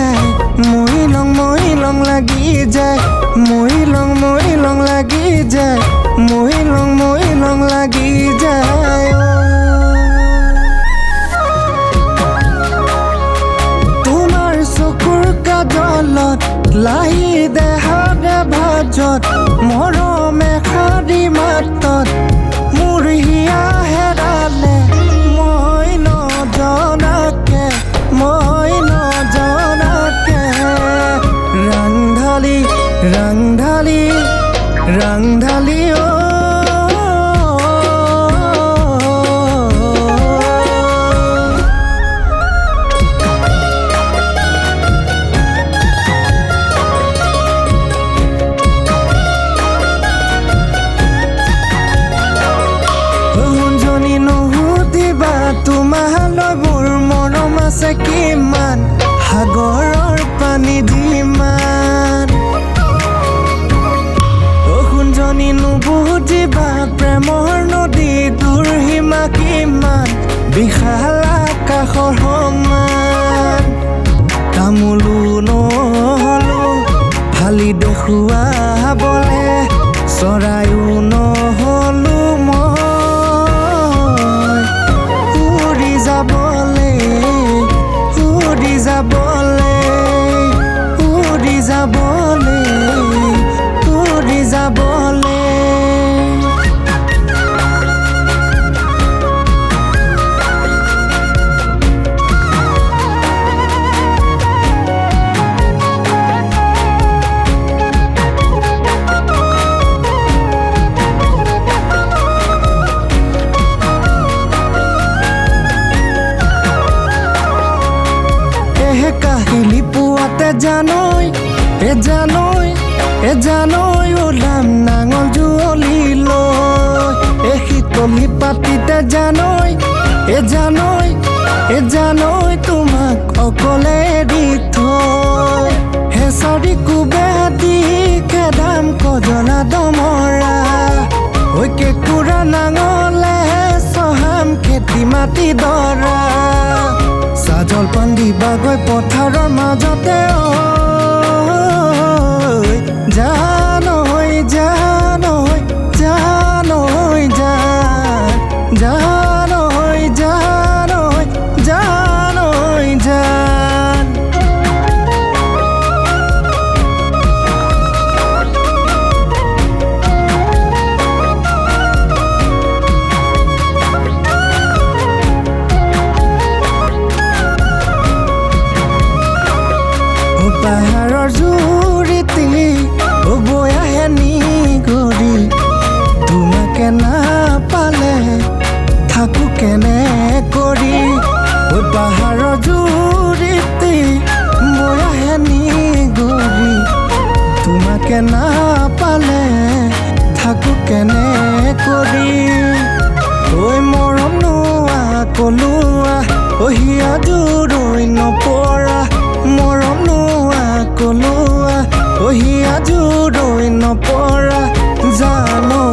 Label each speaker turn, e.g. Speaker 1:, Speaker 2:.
Speaker 1: যায় মহিলং লাগি যায় মহিলং লাগি যায় মহিলং লাগি যায় তোমাৰ চকুৰ কাজলত লাহি দেহৰে ভাজত মৰমে খাৰি মাতত মোৰ হিয়া হেৰালে মই নজনাকে ৰাংঢালি অ শুনজনী নুসুধিবা তোমালৈ মোৰ মৰম আছে কিমান সাগৰৰ পানী যিমান শুনজনী নুবুজিবা প্ৰেমৰ নদী দূৰ সীমা কিমান বিশাল আকাশৰ সমান তামোলো নহলো ফালি দেখুৱাবলে চৰায়ো নহলো মই উৰি যাবলে কাহিলি পুৱাতে জানৈ ওলাম নাঙল যুঁৱলি লৈ শীতলি পাতিতে জানৈ তোমাক অকলে এৰি থৈ হেঁচৰি কোবে দি খেদাম কজলা দমৰা ঐ কেঁকুৰা নাঙলে চহাম খেতি মাটি দৰা জলপান দিবাগৈ পথাৰৰ মাজতে জানৈ জান পাহাৰৰ জুৰিতি বৈ আহে নিগৰি তোমাকে নাপালে থাকো কেনে কৰি পাহাৰৰ জুৰিতি বৈ আহে নিগৰি তোমাকে নাপালে থাকো কেনে কৰি ঐ মৰম নোৱা কলোৱা হিয়া জুৰৈ নপৰা মৰম নোৱা কলোৱা হিয়া জুৰৈ নপৰা জানো